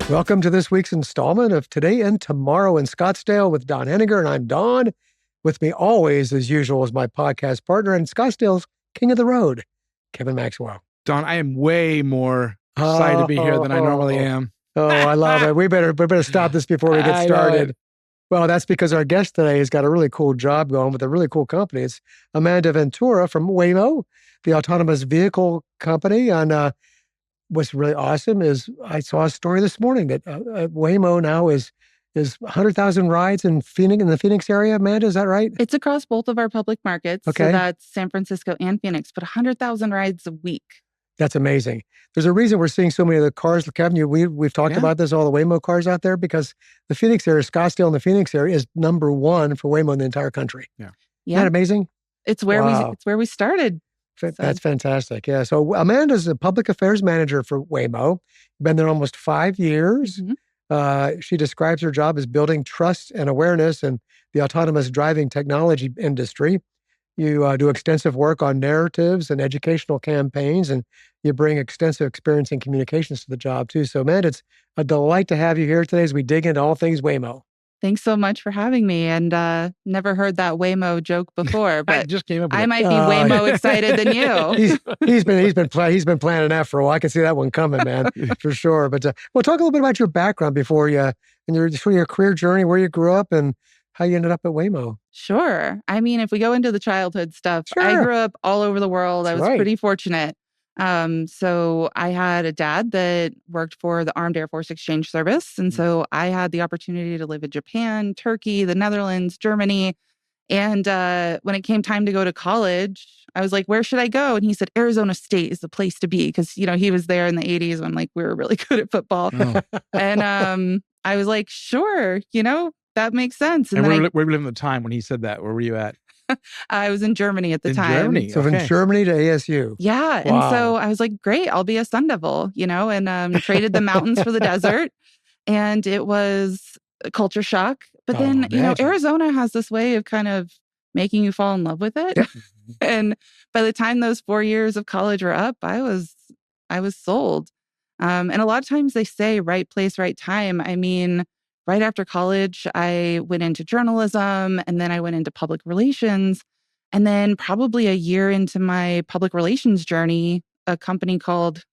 Welcome to this week's installment of Today and Tomorrow in Scottsdale with Don Henninger, and I'm Don. With me always, as usual, is my podcast partner and Scottsdale's King of the Road, Kevin Maxwell. Don, I am way more excited to be here than I normally am. Oh, I love it. We better stop this before we get started. Well, that's because our guest today has got a really cool job going with a really cool company. It's Amanda Ventura from Waymo, the autonomous vehicle company. And what's really awesome is I saw a story this morning that Waymo now is 100,000 rides in the Phoenix area. Amanda, is that right? It's across both of our public markets. Okay. So that's San Francisco and Phoenix, but 100,000 rides a week. That's amazing. There's a reason we're seeing so many of the cars. Kevin, we've talked about this, all the Waymo cars out there, because the Phoenix area, Scottsdale and the Phoenix area is number one for Waymo in the entire country. Yeah. Isn't that amazing? It's where we started. That's fantastic. Yeah. So Amanda's a public affairs manager for Waymo. Been there almost 5 years. Mm-hmm. She describes her job as building trust and awareness in the autonomous driving technology industry. You do extensive work on narratives and educational campaigns, and you bring extensive experience in communications to the job too. So, Amanda, it's a delight to have you here today as we dig into all things Waymo. Thanks so much for having me. And never heard that Waymo joke before, but I just came up with I might be way more excited than you. He's been planning that for a while. I can see that one coming, man, for sure. But well, talk a little bit about your background before you and your career journey, where you grew up, and how you ended up at Waymo. Sure. I mean, if we go into the childhood stuff, Sure. I grew up all over the world. That's I was right. pretty fortunate. So I had a dad that worked for the Armed Air Force Exchange Service. And so I had the opportunity to live in Japan, Turkey, the Netherlands, Germany. And when it came time to go to college, I was like, where should I go? And he said, Arizona State is the place to be. Because, he was there in the 80s when we were really good at football. Oh. And I was like, sure, that makes sense. And where were you living at the time when he said that? Where were you at? I was in Germany at the time. Germany? So from Germany to ASU. Yeah. Wow. And so I was like, great, I'll be a Sun Devil, and traded the mountains for the desert. And it was a culture shock. But then, imagine. Arizona has this way of kind of making you fall in love with it. Yeah. And by the time those 4 years of college were up, I was sold. And a lot of times they say right place, right time. I mean, right after college, I went into journalism, and then I went into public relations. And then probably a year into my public relations journey, a company called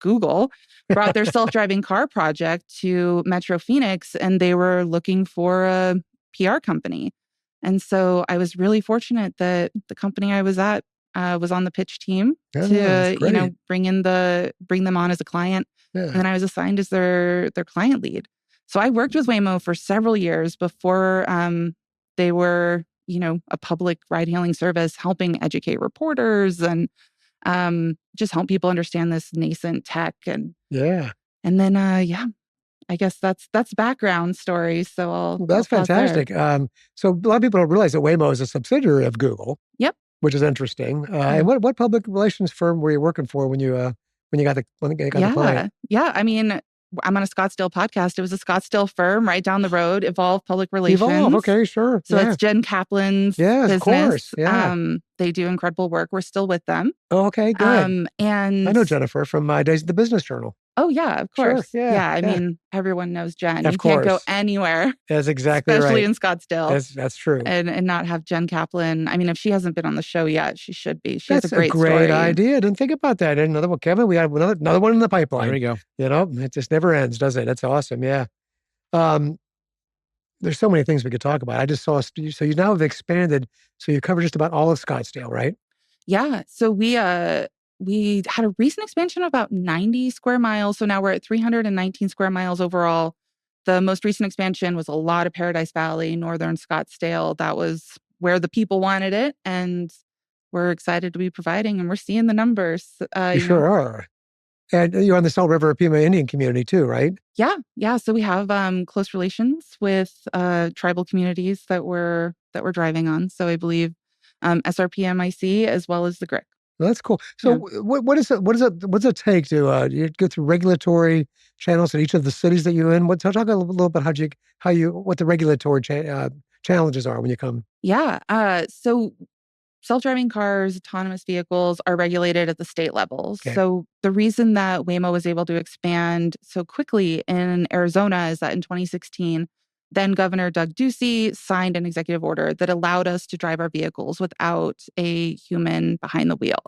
Google brought their self-driving car project to Metro Phoenix, and they were looking for a PR company. And so I was really fortunate that the company I was at was on the pitch team to, bring them on as a client. Yeah. And then I was assigned as their client lead. So I worked with Waymo for several years before they were, a public ride-hailing service, helping educate reporters and just help people understand this nascent tech. And then, I guess that's background story. So that's fantastic. So a lot of people don't realize that Waymo is a subsidiary of Google. Yep. Which is interesting. And what public relations firm were you working for when you got the client? Yeah. I mean, I'm on a Scottsdale podcast. It was a Scottsdale firm right down the road, Evolve Public Relations. Okay, sure. So it's Jen Kaplan's business. Of course. Yeah. They do incredible work. We're still with them. Oh, okay, good. And I know Jennifer from my days at the Business Journal. Oh, yeah, of course. Sure, yeah. I mean, everyone knows Jen. Of you course. Can't go anywhere. That's exactly especially right. in Scottsdale. That's true. And not have Jen Kaplan. I mean, if she hasn't been on the show yet, she should be. She That's has a great great story. idea. Didn't think about that. Another one, Kevin. We got another one in the pipeline. There we go. It just never ends, does it? That's awesome. Yeah. There's so many things we could talk about. I just saw, so you now have expanded. So you cover just about all of Scottsdale, right? Yeah. So we had a recent expansion of about 90 square miles. So now we're at 319 square miles overall. The most recent expansion was a lot of Paradise Valley, Northern Scottsdale. That was where the people wanted it. And we're excited to be providing, and we're seeing the numbers. You sure are. And you're on the Salt River Pima Indian community too, right? Yeah. So we have close relations with tribal communities that we're driving on. So I believe SRPMIC as well as the GRIC. Well, that's cool. So what does it take to you go through regulatory channels in each of the cities that you're in? Talk a little about what the regulatory challenges are when you come. Yeah. So self-driving cars, autonomous vehicles are regulated at the state level. Okay. So the reason that Waymo was able to expand so quickly in Arizona is that in 2016, then Governor Doug Ducey signed an executive order that allowed us to drive our vehicles without a human behind the wheel.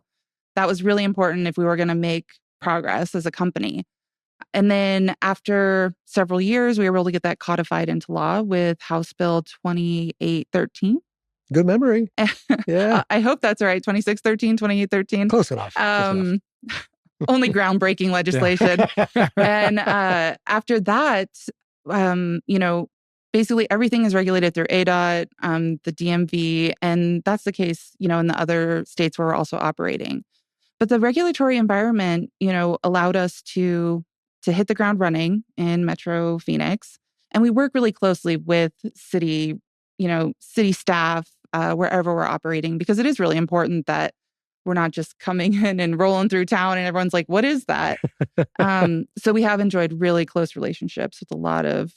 That was really important if we were going to make progress as a company. And then after several years, we were able to get that codified into law with House Bill 2813. Good memory. Yeah. I hope that's right. 2613, 2813. Close enough. Only groundbreaking legislation. And after that, basically everything is regulated through ADOT, the DMV, and that's the case, in the other states where we're also operating. But the regulatory environment, allowed us to hit the ground running in Metro Phoenix. And we work really closely with city staff, wherever we're operating, because it is really important that we're not just coming in and rolling through town and everyone's like, what is that? So we have enjoyed really close relationships with a lot of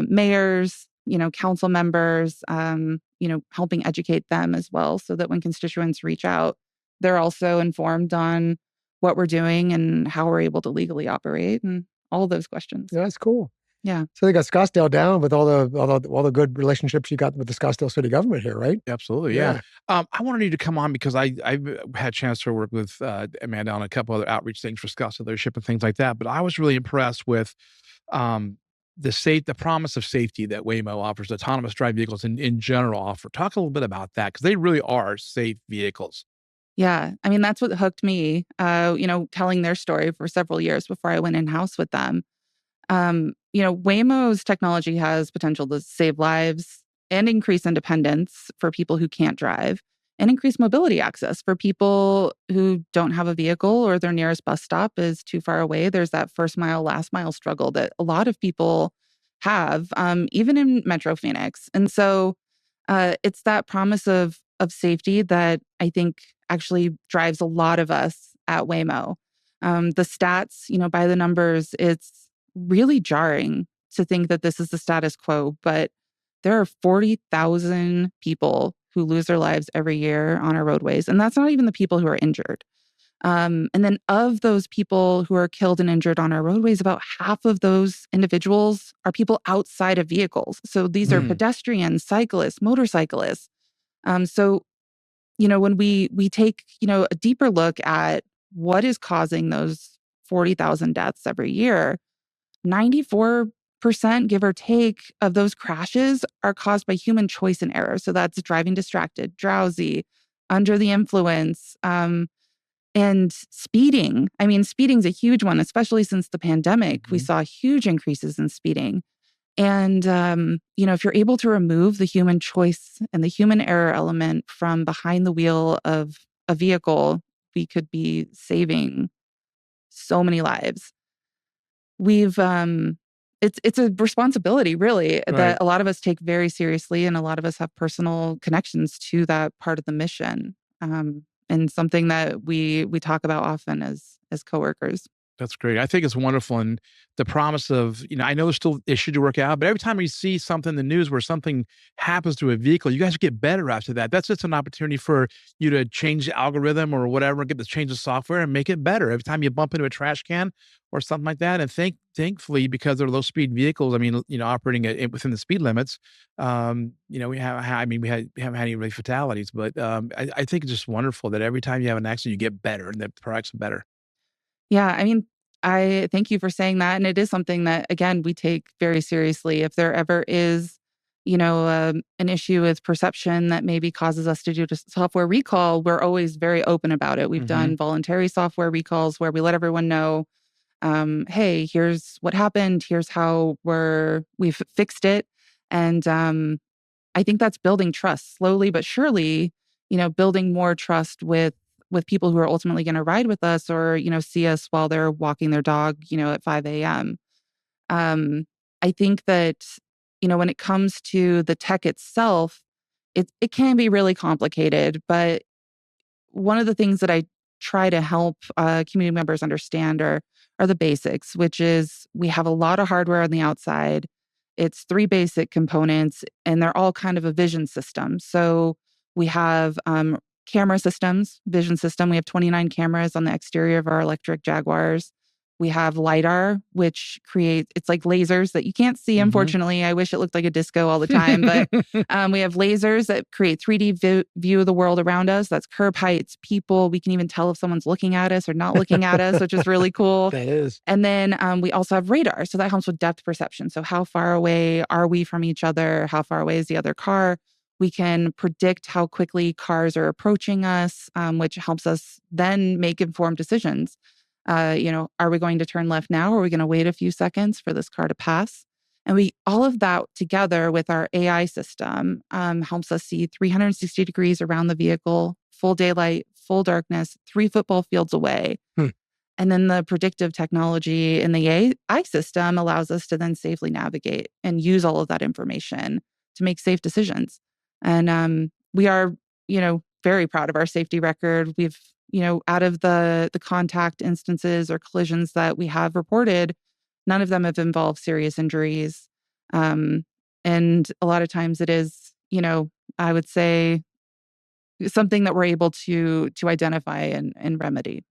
mayors, council members, helping educate them as well, so that when constituents reach out, they're also informed on what we're doing and how we're able to legally operate and all those questions. Yeah, that's cool. Yeah. So they got Scottsdale down with all the good relationships you got with the Scottsdale city government here, right? Absolutely, yeah. I wanted you to come on because I've had a chance to work with Amanda on a couple other outreach things for Scottsdale Leadership and things like that. But I was really impressed with the promise of safety that Waymo offers, autonomous drive vehicles in general offer. Talk a little bit about that, because they really are safe vehicles. Yeah. I mean, that's what hooked me, telling their story for several years before I went in-house with them. Waymo's technology has potential to save lives and increase independence for people who can't drive, and increase mobility access for people who don't have a vehicle or their nearest bus stop is too far away. There's that first mile, last mile struggle that a lot of people have, even in Metro Phoenix. And so it's that promise of safety that I think actually drives a lot of us at Waymo. The stats, by the numbers, it's really jarring to think that this is the status quo, but there are 40,000 people who lose their lives every year on our roadways. And that's not even the people who are injured. And then of those people who are killed and injured on our roadways, about half of those individuals are people outside of vehicles. So these are pedestrians, cyclists, motorcyclists. So when we take, a deeper look at what is causing those 40,000 deaths every year, 94%, give or take, of those crashes are caused by human choice and error. So that's driving distracted, drowsy, under the influence, and speeding. I mean, speeding's a huge one, especially since the pandemic. We saw huge increases in speeding. And, if you're able to remove the human choice and the human error element from behind the wheel of a vehicle, we could be saving so many lives. We've, it's a responsibility, really, that a lot of us take very seriously, and a lot of us have personal connections to that part of the mission, and something that we talk about often as coworkers. That's great. I think it's wonderful. And the promise of, I know there's still issues to work out, but every time you see something in the news where something happens to a vehicle, you guys get better after that. That's just an opportunity for you to change the algorithm or whatever, get to change the software and make it better. Every time you bump into a trash can or something like that. And thankfully, because they're low speed vehicles, operating within the speed limits, we haven't had any really fatalities, but I think it's just wonderful that every time you have an accident, you get better and the products are better. Yeah, I mean, I thank you for saying that. And it is something that, again, we take very seriously. If there ever is, an issue with perception that maybe causes us to do a software recall, we're always very open about it. We've done voluntary software recalls where we let everyone know, hey, here's what happened. Here's how we've fixed it. And I think that's building trust slowly but surely, building more trust with people who are ultimately going to ride with us or, see us while they're walking their dog, at 5 a.m. I think that, when it comes to the tech itself, it can be really complicated. But one of the things that I try to help community members understand are the basics, which is we have a lot of hardware on the outside. It's 3 basic components, and they're all kind of a vision system. So We have camera systems, vision system. We have 29 cameras on the exterior of our electric Jaguars. We have LiDAR, which it's like lasers that you can't see, unfortunately. I wish it looked like a disco all the time. But we have lasers that create 3D view of the world around us. That's curb heights, people. We can even tell if someone's looking at us or not looking at us, which is really cool. That is. And then we also have radar. So that helps with depth perception. So how far away are we from each other? How far away is the other car? We can predict how quickly cars are approaching us, which helps us then make informed decisions. Are we going to turn left now? Or are we going to wait a few seconds for this car to pass? And all of that together with our AI system helps us see 360 degrees around the vehicle, full daylight, full darkness, 3 football fields away. And then the predictive technology in the AI system allows us to then safely navigate and use all of that information to make safe decisions. And we are, very proud of our safety record. We've, out of the contact instances or collisions that we have reported, none of them have involved serious injuries. And a lot of times it is, I would say something that we're able to identify and remedy.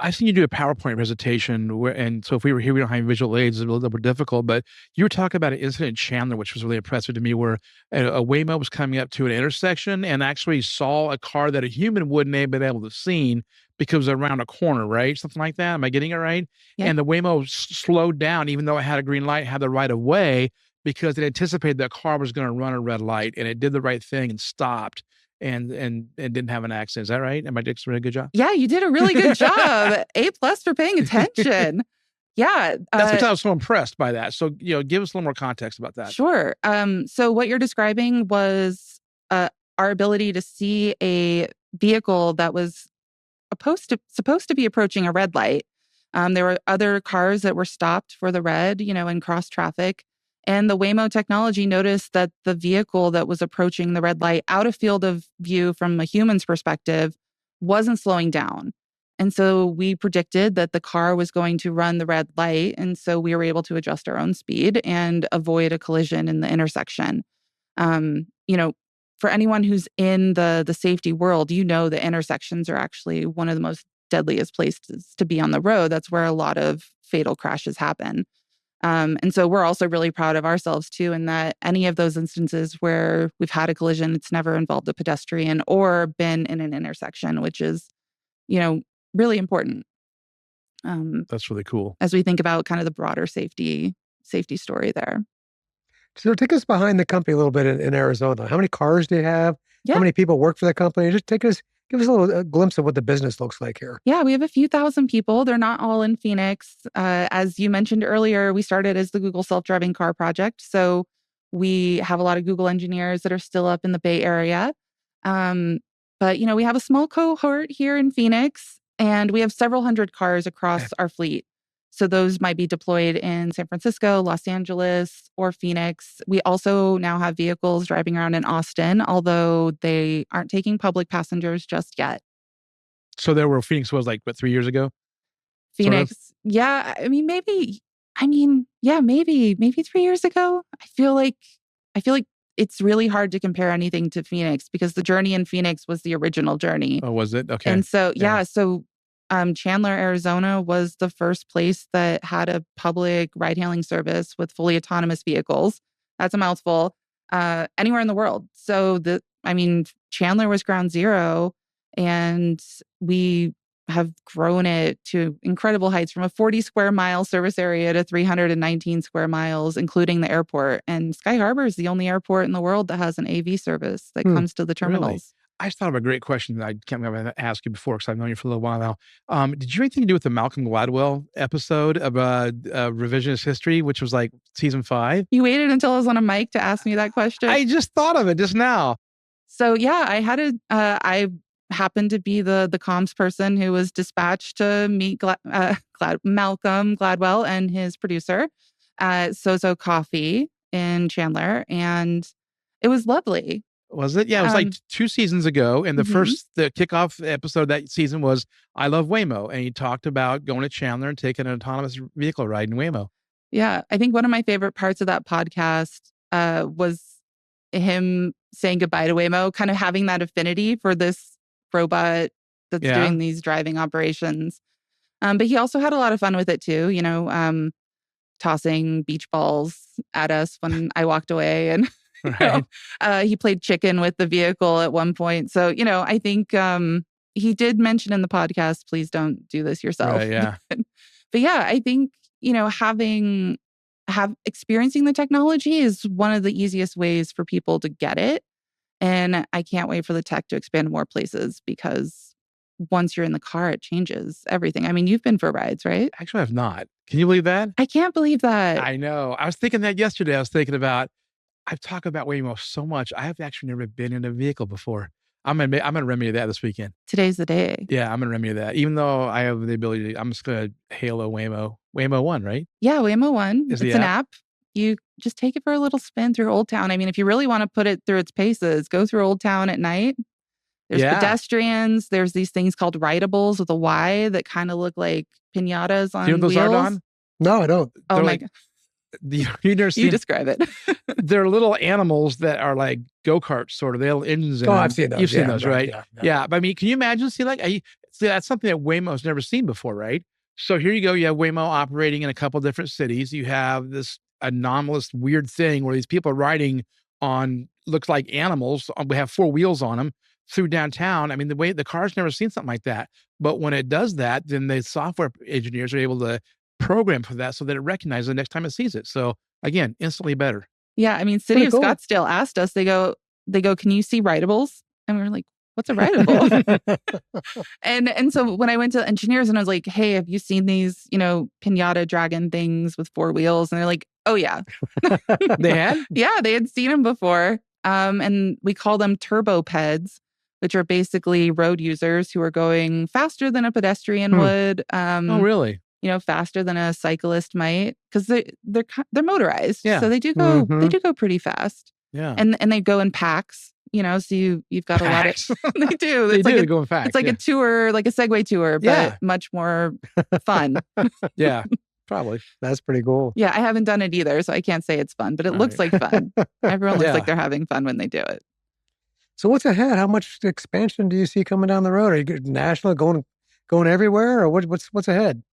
I've seen you do a PowerPoint presentation and so if we were here, we don't have visual aids, it's a little bit difficult, but you were talking about an incident in Chandler, which was really impressive to me, where a Waymo was coming up to an intersection and actually saw a car that a human wouldn't have been able to see because it was around a corner, right? Something like that. Am I getting it right? Yeah. And the Waymo slowed down, even though it had a green light, had the right of way, because it anticipated that car was going to run a red light, and it did the right thing and stopped. And didn't have an accident. Is that right? Am I doing a good job? Yeah, you did a really good job. A+ for paying attention. Yeah. That's because I was so impressed by that. So, give us a little more context about that. Sure. So what you're describing was our ability to see a vehicle that was supposed to be approaching a red light. There were other cars that were stopped for the red, and cross traffic. And the Waymo technology noticed that the vehicle that was approaching the red light out of field of view from a human's perspective wasn't slowing down. And so we predicted that the car was going to run the red light. And so we were able to adjust our own speed and avoid a collision in the intersection. For anyone who's in the safety world, the intersections are actually one of the most deadliest places to be on the road. That's where a lot of fatal crashes happen. And so we're also really proud of ourselves too, in that any of those instances where we've had a collision, it's never involved a pedestrian or been in an intersection, which is, really important. That's really cool. As we think about kind of the broader safety story there. So take us behind the company a little bit in Arizona. How many cars do you have? Yeah. How many people work for the company? Just give us a little glimpse of what the business looks like here. Yeah, we have a few thousand people. They're not all in Phoenix. As you mentioned earlier, we started as the Google Self-Driving Car Project. So we have a lot of Google engineers that are still up in the Bay Area. But, we have a small cohort here in Phoenix, and we have several hundred cars across our fleet. So those might be deployed in San Francisco, Los Angeles, or Phoenix. We also now have vehicles driving around in Austin, although they aren't taking public passengers just yet. So there where Phoenix was 3 years ago? Phoenix. Sort of? Yeah. Maybe 3 years ago. I feel like it's really hard to compare anything to Phoenix because the journey in Phoenix was the original journey. Oh, was it? Okay. And so, Chandler, Arizona was the first place that had a public ride-hailing service with fully autonomous vehicles. That's a mouthful. Anywhere in the world. So Chandler was ground zero, and we have grown it to incredible heights from a 40 square mile service area to 319 square miles, including the airport. And Sky Harbor is the only airport in the world that has an AV service that comes to the terminals. Really? I just thought of a great question that I can't remember to ask you before because I've known you for a little while now. Did you have anything to do with the Malcolm Gladwell episode of Revisionist History, which was season 5? You waited until I was on a mic to ask me that question? I just thought of it just now. So yeah, I happened to be the comms person who was dispatched to meet Malcolm Gladwell and his producer at Sozo Coffee in Chandler, and it was lovely. Was it? Yeah, it was 2 seasons ago. And the kickoff episode that season was I Love Waymo. And he talked about going to Chandler and taking an autonomous vehicle ride in Waymo. Yeah. I think one of my favorite parts of that podcast was him saying goodbye to Waymo, kind of having that affinity for this robot that's doing these driving operations. But he also had a lot of fun with it too, tossing beach balls at us when I walked away. And he played chicken with the vehicle at one point. So, I think he did mention in the podcast, please don't do this yourself. Right, yeah. But yeah, I think, experiencing the technology is one of the easiest ways for people to get it. And I can't wait for the tech to expand to more places, because once you're in the car, it changes everything. I mean, you've been for rides, right? Actually, I have not. Can you believe that? I can't believe that. I know. I was thinking that yesterday. I was thinking about, I've talked about Waymo so much. I have actually never been in a vehicle before. I'm gonna remedy that this weekend. Today's the day. Yeah, I'm gonna remedy that. Even though I have the ability I'm just gonna halo Waymo 1, right? Yeah, Waymo 1. It's an app. You just take it for a little spin through Old Town. I mean, if you really want to put it through its paces, go through Old Town at night. There's pedestrians. There's these things called rideables with a Y that kind of look like piñatas on wheels. Do you know what those are, Don? No, I don't. Oh my God. You describe it. They're little animals that are like go-karts, sort of. They have engines in them. I've seen those. You've seen those, right? Yeah. But I mean, can you imagine? See, that's something that Waymo's never seen before, right? So here you go. You have Waymo operating in a couple different cities. You have this anomalous, weird thing where these people are riding on, looks like animals. We have 4 wheels on them through downtown. I mean, the car's never seen something like that. But when it does that, then the software engineers are able to program for that so that it recognizes the next time it sees it. So again, instantly better. Yeah. I mean, City of Scottsdale asked us, they go, can you see rideables? And we were like, what's a rideable? and so when I went to engineers and I was like, hey, have you seen these, piñata dragon things with 4 wheels? And they're like, oh yeah. They had? Yeah, they had seen them before. And we call them turbo peds, which are basically road users who are going faster than a pedestrian would. Oh, really? Faster than a cyclist might, because they're motorized. Yeah. So they do go pretty fast. Yeah. And they go in packs, so you've got packs. A lot of they do. They go in packs. It's like a tour, like a Segway tour, but much more fun. Yeah. Probably. That's pretty cool. Yeah, I haven't done it either, so I can't say it's fun, but it looks like fun. Everyone looks like they're having fun when they do it. So what's ahead? How much expansion do you see coming down the road? Are you national, going everywhere, or what's ahead?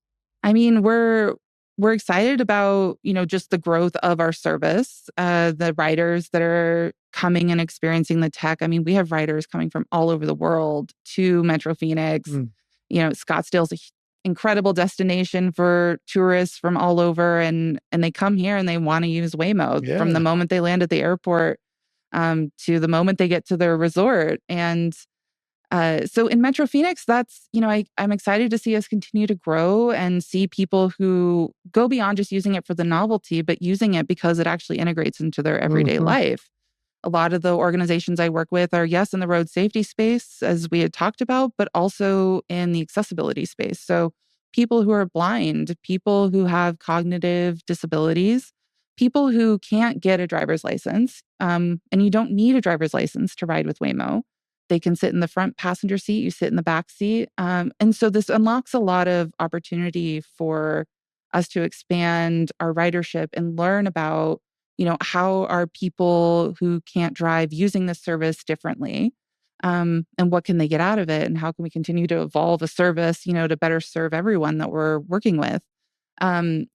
I mean, we're excited about, just the growth of our service, the riders that are coming and experiencing the tech. I mean, we have riders coming from all over the world to Metro Phoenix. Scottsdale's an incredible destination for tourists from all over, and they come here and they want to use Waymo from the moment they land at the airport to the moment they get to their resort. And so in Metro Phoenix, that's, I'm excited to see us continue to grow and see people who go beyond just using it for the novelty, but using it because it actually integrates into their everyday life. A lot of the organizations I work with are, yes, in the road safety space, as we had talked about, but also in the accessibility space. So people who are blind, people who have cognitive disabilities, people who can't get a driver's license, and you don't need a driver's license to ride with Waymo. They can sit in the front passenger seat, you sit in the back seat. And so this unlocks a lot of opportunity for us to expand our ridership and learn about, how are people who can't drive using this service differently, and what can they get out of it, and how can we continue to evolve a service, to better serve everyone that we're working with.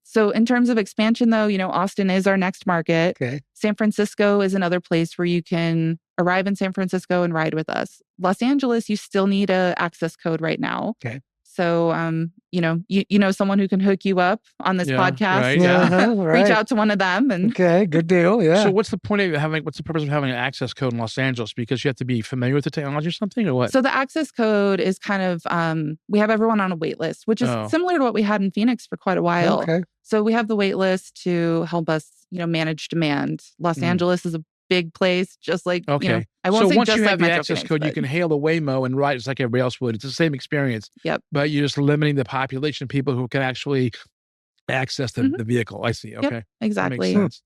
So in terms of expansion, though, Austin is our next market. Okay. San Francisco is another place where you can arrive in San Francisco and ride with us. Los Angeles, you still need an access code right now. Okay. So, you know someone who can hook you up on this podcast. Right, Reach out to one of them. And okay, good deal. Yeah. So what's the purpose of having an access code in Los Angeles? Because you have to be familiar with the technology or something, or what? So the access code is kind of, we have everyone on a wait list, which is similar to what we had in Phoenix for quite a while. Okay. So we have the wait list to help us, manage demand. Los Angeles is a big place, just like, okay. I won't say once just you like have the Metro access Phoenix, code, but you can hail the Waymo and ride just like everybody else would. It's the same experience. Yep. But you're just limiting the population of people who can actually access the vehicle. I see. Okay. Yep, exactly. That makes sense.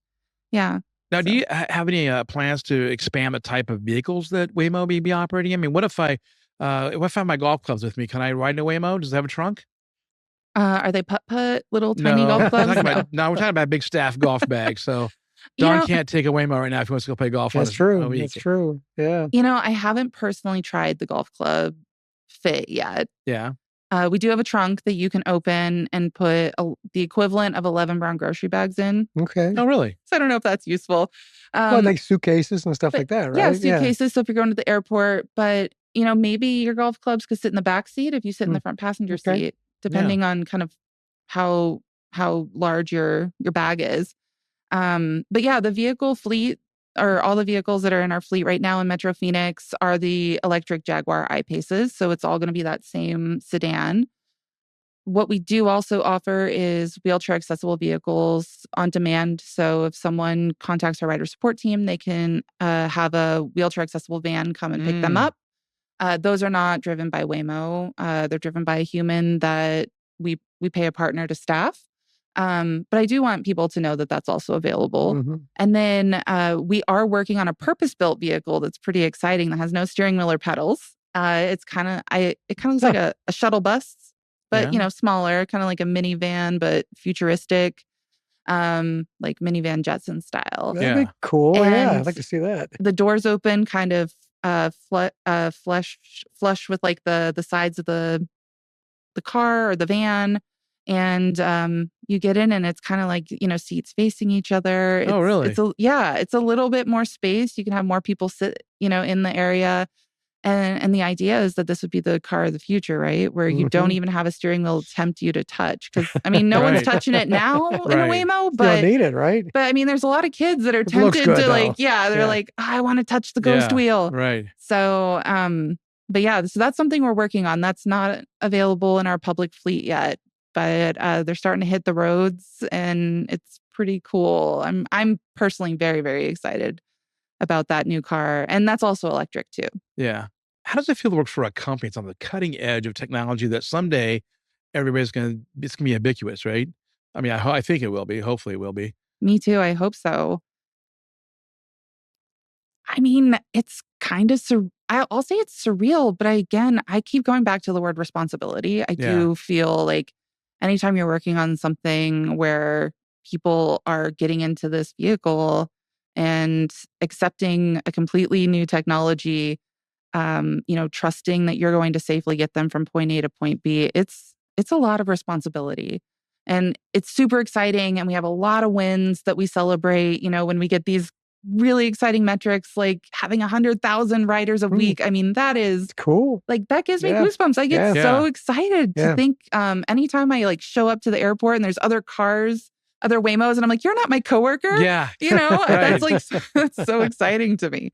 Yeah. Now, do you have any plans to expand the type of vehicles that Waymo may be operating? I mean, what if I have my golf clubs with me? Can I ride in a Waymo? Does it have a trunk? Are they putt-putt little tiny golf clubs? We're talking about big staff golf bags. So Don can't take a Waymo right now if he wants to go play golf. That's true. That's true. Yeah. I haven't personally tried the golf club fit yet. Yeah. We do have a trunk that you can open and put the equivalent of 11 brown grocery bags in. Okay. Oh, really? So I don't know if that's useful. Well, like suitcases and stuff like that, right? Yeah, suitcases. So if you're going to the airport, but maybe your golf clubs could sit in the back seat if you sit in the front passenger seat, depending on kind of how large your bag is. But yeah, the vehicle fleet, or all the vehicles that are in our fleet right now in Metro Phoenix, are the electric Jaguar I-Paces. So it's all going to be that same sedan. What we do also offer is wheelchair accessible vehicles on demand. So if someone contacts our rider support team, they can have a wheelchair accessible van come and pick them up. Those are not driven by Waymo. They're driven by a human that we pay a partner to staff. But I do want people to know that that's also available. Mm-hmm. And then we are working on a purpose-built vehicle that's pretty exciting that has no steering wheel or pedals. It kind of looks like a shuttle bus, but smaller, kind of like a minivan, but futuristic, like minivan Jetson style. That'd be cool. And I'd like to see that. The doors open kind of flush with like the sides of the car or the van. And you get in and it's kind of like, seats facing each other. Oh, really? It's a little bit more space. You can have more people sit, in the area. And the idea is that this would be the car of the future, right? Where you don't even have a steering wheel to tempt you to touch. Because, no one's touching it now in a Waymo. But you don't need it, right? But, there's a lot of kids that are tempted to they're like, I want to touch the ghost wheel. Right. So, but yeah, so that's something we're working on. That's not available in our public fleet yet. But they're starting to hit the roads and it's pretty cool. I'm personally very, very excited about that new car. And that's also electric too. Yeah. How does it feel to work for a company that's on the cutting edge of technology that someday it's going to be ubiquitous, right? I think it will be. Hopefully it will be. Me too. I hope so. It's kind of I'll say it's surreal, but I keep going back to the word responsibility. I do feel like anytime you're working on something where people are getting into this vehicle and accepting a completely new technology, trusting that you're going to safely get them from point A to point B, it's a lot of responsibility. And it's super exciting. And we have a lot of wins that we celebrate, when we get these really exciting metrics, like having 100,000 riders a week. That is cool. Like that gives me goosebumps. I get so excited to think anytime I show up to the airport and there's other cars, other Waymos, and I'm like, you're not my coworker. Yeah. That's that's so exciting to me.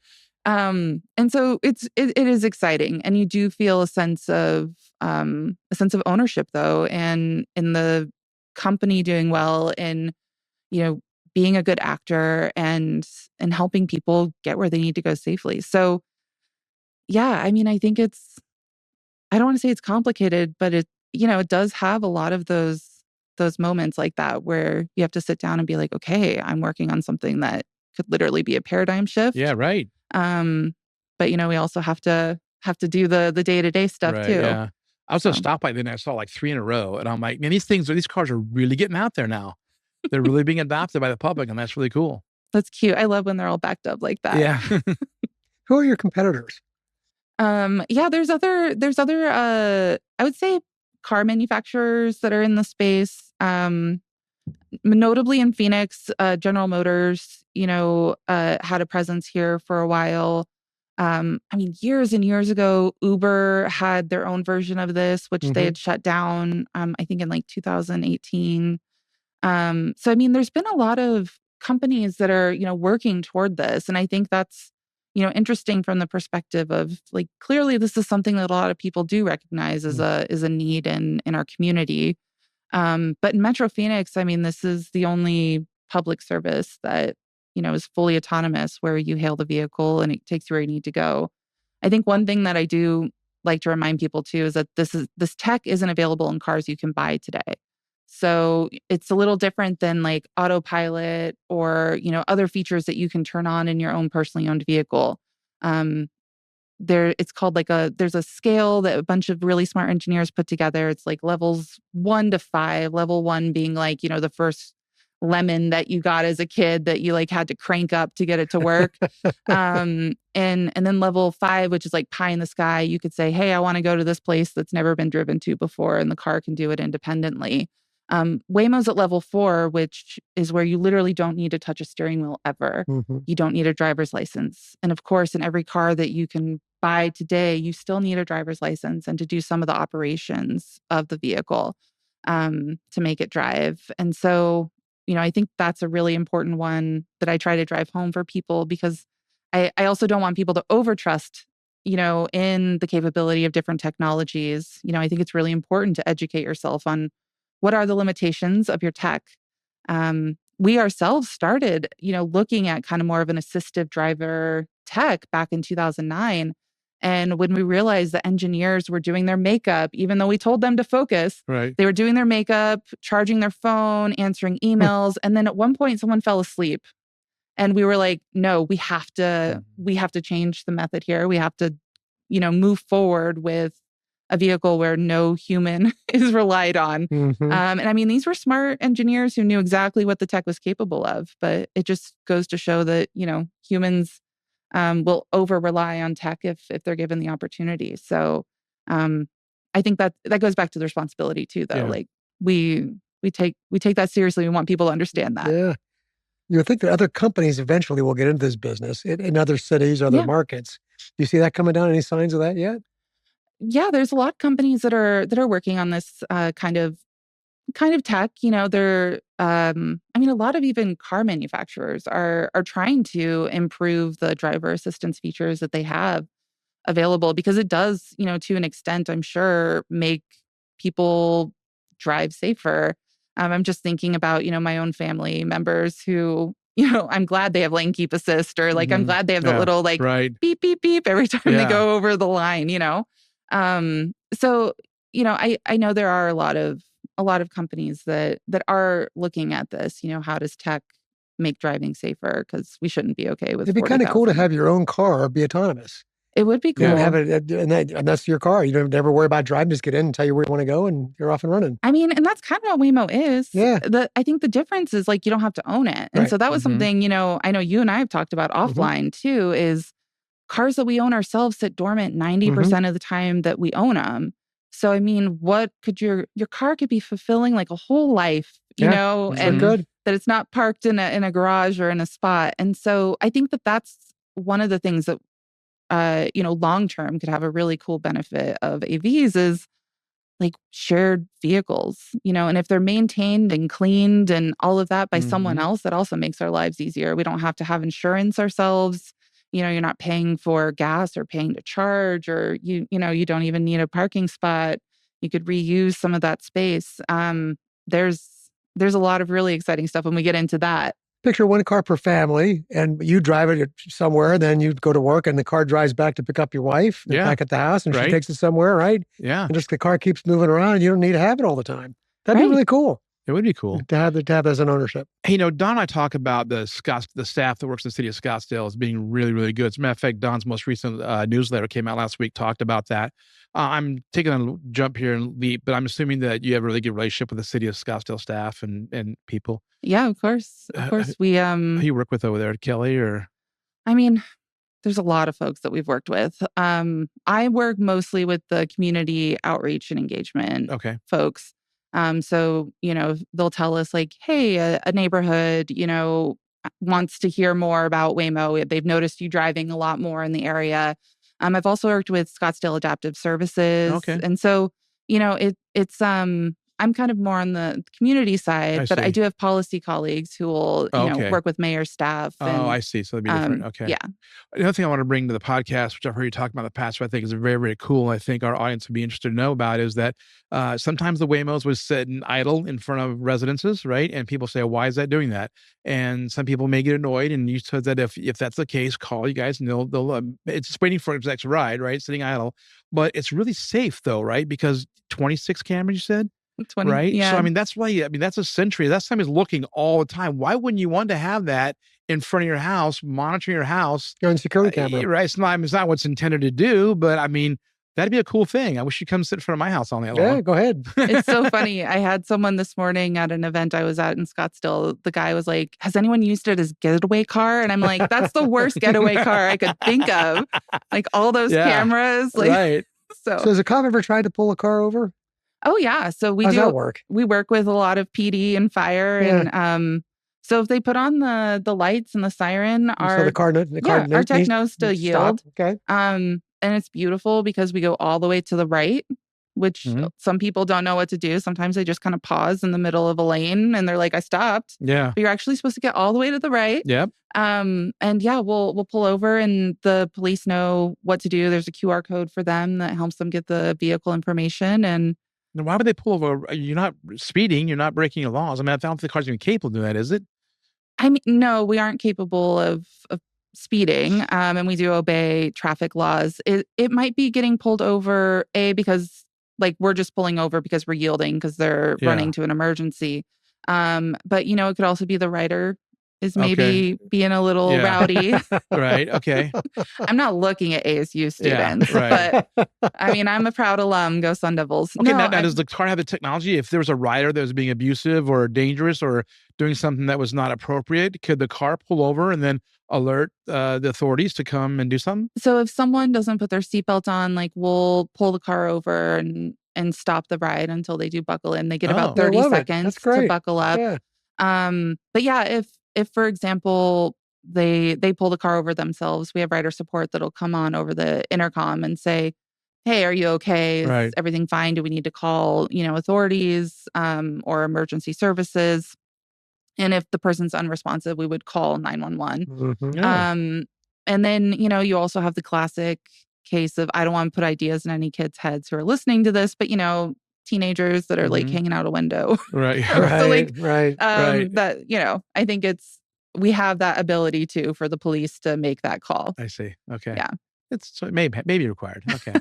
And so it is exciting. And you do feel a sense of ownership though, and in the company doing well, and being a good actor and helping people get where they need to go safely. So yeah, I think I don't want to say it's complicated, but it does have a lot of those moments like that where you have to sit down and be like, okay, I'm working on something that could literally be a paradigm shift. Yeah, right. But we also have to do the day-to-day stuff too. Yeah. I was at a stoplight then I saw like 3 in a row and I'm like, man, these cars are really getting out there now. They're really being adopted by the public, and that's really cool. That's cute. I love when they're all backed up like that. Yeah. Who are your competitors? There's other I would say car manufacturers that are in the space. Notably in Phoenix, General Motors, had a presence here for a while. Years and years ago, Uber had their own version of this, which they had shut down, I think in like 2018. So, there's been a lot of companies that are, working toward this. And I think that's, interesting from the perspective of like, clearly this is something that a lot of people do recognize as a need in our community. But in Metro Phoenix, this is the only public service that, is fully autonomous, where you hail the vehicle and it takes you where you need to go. I think one thing that I do like to remind people too is that this tech isn't available in cars you can buy today. So it's a little different than like autopilot or, other features that you can turn on in your own personally owned vehicle. It's called there's a scale that a bunch of really smart engineers put together. It's like levels 1 to 5, level 1 being like, the first lemon that you got as a kid that you like had to crank up to get it to work. And then level 5, which is like pie in the sky, you could say, hey, I want to go to this place that's never been driven to before, and the car can do it independently. Waymo's at level 4, which is where you literally don't need to touch a steering wheel ever. You don't need a driver's license. And of course, in every car that you can buy today, you still need a driver's license and to do some of the operations of the vehicle to make it drive. And so, I think that's a really important one that I try to drive home for people, because I also don't want people to overtrust, in the capability of different technologies. I think it's really important to educate yourself on what are the limitations of your tech. We ourselves started, looking at kind of more of an assistive driver tech back in 2009. And when we realized that engineers were doing their makeup, even though we told them to focus, right, they were doing their makeup, charging their phone, answering emails. And then at one point, someone fell asleep. And we were like, no, we have to change the method here. We have to, move forward with a vehicle where no human is relied on. And I mean, these were smart engineers who knew exactly what the tech was capable of. But it just goes to show that, humans will over rely on tech if they're given the opportunity. So I think that goes back to the responsibility too, though. Yeah. Like we take that seriously. We want people to understand that. Yeah. You would think that other companies eventually will get into this business in other cities, other markets. Do you see that coming down? Any signs of that yet? Yeah, there's a lot of companies that are working on this kind of tech. They're I mean, a lot of even car manufacturers are trying to improve the driver assistance features that they have available, because it does, to an extent, I'm sure, make people drive safer. I'm just thinking about, my own family members who, I'm glad they have lane keep assist, or like, I'm glad they have the little like beep, beep, beep every time they go over the line, So, I know there are a lot of companies that are looking at this, how does tech make driving safer? Because we shouldn't be okay with It'd be kind of cool to have your own car be autonomous. It would be cool. You have it, and that's your car. You don't ever worry about driving. Just get in and tell you where you want to go, and you're off and running. I mean, and that's kind of what Waymo is. Yeah. I think the difference is like you don't have to own it. And so that was something, I know you and I have talked about offline too, is cars that we own ourselves sit dormant 90% of the time that we own them. So, I mean, what could your car could be fulfilling like a whole life, and good. that it's not parked in a garage or in a spot. And so I think that that's one of the things that, long term could have a really cool benefit of AVs is like shared vehicles, and if they're maintained and cleaned and all of that by someone else, that also makes our lives easier. We don't have to have insurance ourselves. You're not paying for gas or paying to charge, or you don't even need a parking spot. You could reuse some of that space. There's a lot of really exciting stuff when we get into that. Picture one car per family, and you drive it somewhere, then you go to work, and the car drives back to pick up your wife back at the house, and she takes it somewhere, right? Yeah. And just the car keeps moving around, and you don't need to have it all the time. That'd be really cool. It would be cool to have as an ownership. Hey, Don and I talk about the staff that works in the city of Scottsdale as being really, really good. As a matter of fact, Don's most recent newsletter came out last week, talked about that. I'm taking a jump here and leap, but I'm assuming that you have a really good relationship with the city of Scottsdale staff and people. Yeah, of course. Of course. We who you work with over there, Kelly, or? I mean, there's a lot of folks that we've worked with. I work mostly with the community outreach and engagement folks. So, they'll tell us like, hey, a neighborhood, wants to hear more about Waymo. They've noticed you driving a lot more in the area. I've also worked with Scottsdale Adaptive Services. And so, it's I'm kind of more on the community side, but I do have policy colleagues who will, work with mayor staff. And, I see. So it'd be different. Okay. Yeah. Another thing I want to bring to the podcast, which I've heard you talk about in the past, which I think is very, very cool, and I think our audience would be interested to know about, is that sometimes the Waymos would sit and idle in front of residences, right? And people say, why is that doing that? And some people may get annoyed. And you said that if that's the case, call you guys, and they'll it's just waiting for its next ride, right? Sitting idle. But it's really safe though, right? Because 26 cameras, you said? 20, right? Yeah. So, I mean, that's why, that's a Sentry. That time is looking all the time. Why wouldn't you want to have that in front of your house, monitoring your house? You're on security camera. Right. It's not what's intended to do, but I mean, That'd be a cool thing. I wish you'd come sit in front of my house all night long. Yeah, go ahead. It's so funny. I had someone this morning at an event I was at in Scottsdale. The guy was like, has anyone used it as getaway car? And I'm like, that's the worst getaway car I could think of. Like all those cameras. Like, right. So has a cop ever tried to pull a car over? Oh, yeah. So we How's that work? We work with a lot of PD and fire. Yeah. And so if they put on the lights and the siren, our tech knows to yield. Stop. Okay. And it's beautiful because we go all the way to the right, which some people don't know what to do. Sometimes they just kind of pause in the middle of a lane and they're like, I stopped. Yeah. But you're actually supposed to get all the way to the right. Yep. And yeah, we'll pull over and the police know what to do. There's a QR code for them that helps them get the vehicle information. And now, why would they pull over? You're not speeding. You're not breaking the laws. I mean, I don't think the car's even capable of doing that, is it? I mean, no, we aren't capable of speeding, and we do obey traffic laws. It might be getting pulled over, because like we're just pulling over because we're yielding because they're running to an emergency. But you know, it could also be the rider is maybe being a little rowdy. Right. Okay. I'm not looking at ASU students, but I mean, I'm a proud alum. Go Sun Devils. Okay. Now, does the car have the technology? If there was a rider that was being abusive or dangerous or doing something that was not appropriate, could the car pull over and then alert the authorities to come and do something? So if someone doesn't put their seatbelt on, like we'll pull the car over and stop the ride until they do buckle in. They get about 30 seconds to buckle up. Yeah. But yeah, if for example, they pull the car over themselves, we have rider support that'll come on over the intercom and say, hey, are you okay? Is everything fine? Do we need to call, authorities or emergency services? And if the person's unresponsive, we would call 911. Mm-hmm. Yeah. And then, you also have the classic case of, I don't want to put ideas in any kids' heads who are listening to this, but, teenagers that are like hanging out a window. Right. So right. That, I think we have that ability too for the police to make that call. I see. Okay. Yeah. It's maybe required. Okay.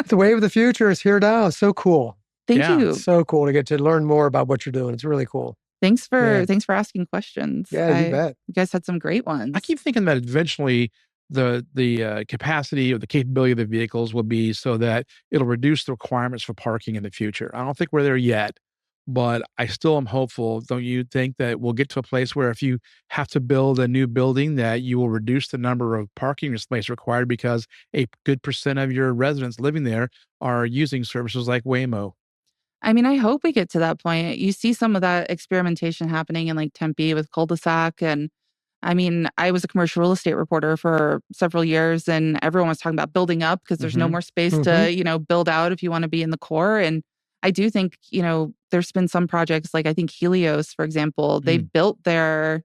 The wave of the future is here now. So cool. Thank you. It's so cool to get to learn more about what you're doing. It's really cool. Thanks for asking questions. Yeah, you bet. You guys had some great ones. I keep thinking that eventually the capacity or the capability of the vehicles will be so that it'll reduce the requirements for parking in the future. I don't think we're there yet, but I still am hopeful. Don't you think that we'll get to a place where if you have to build a new building, that you will reduce the number of parking spaces required because a good percent of your residents living there are using services like Waymo? I mean, I hope we get to that point. You see some of that experimentation happening in like Tempe with cul-de-sac. And I mean, I was a commercial real estate reporter for several years and everyone was talking about building up because there's no more space to, build out if you want to be in the core. And I do think, there's been some projects like I think Helios, for example, they built their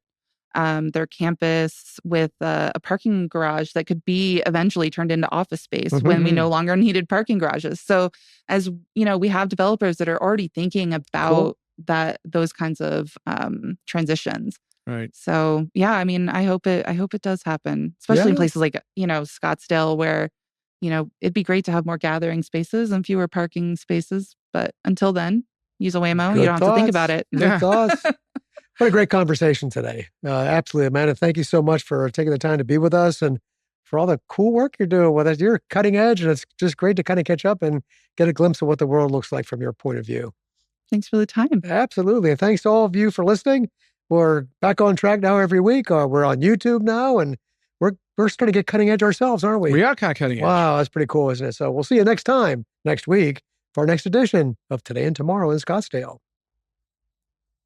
campus with a parking garage that could be eventually turned into office space when we no longer needed parking garages. So as we have developers that are already thinking about those kinds of transitions. Right. So yeah, I mean, I hope it does happen, especially in places like, Scottsdale where, it'd be great to have more gathering spaces and fewer parking spaces. But until then, use a Waymo. You don't have to think about it. Good thoughts. What a great conversation today. Absolutely, Amanda. Thank you so much for taking the time to be with us and for all the cool work you're doing with us. You're cutting edge, and it's just great to kind of catch up and get a glimpse of what the world looks like from your point of view. Thanks for the time. Absolutely. And thanks to all of you for listening. We're back on track now every week. We're on YouTube now, and we're starting to get cutting edge ourselves, aren't we? We are kind of cutting edge. Wow, that's pretty cool, isn't it? So we'll see you next week, for our next edition of Today and Tomorrow in Scottsdale.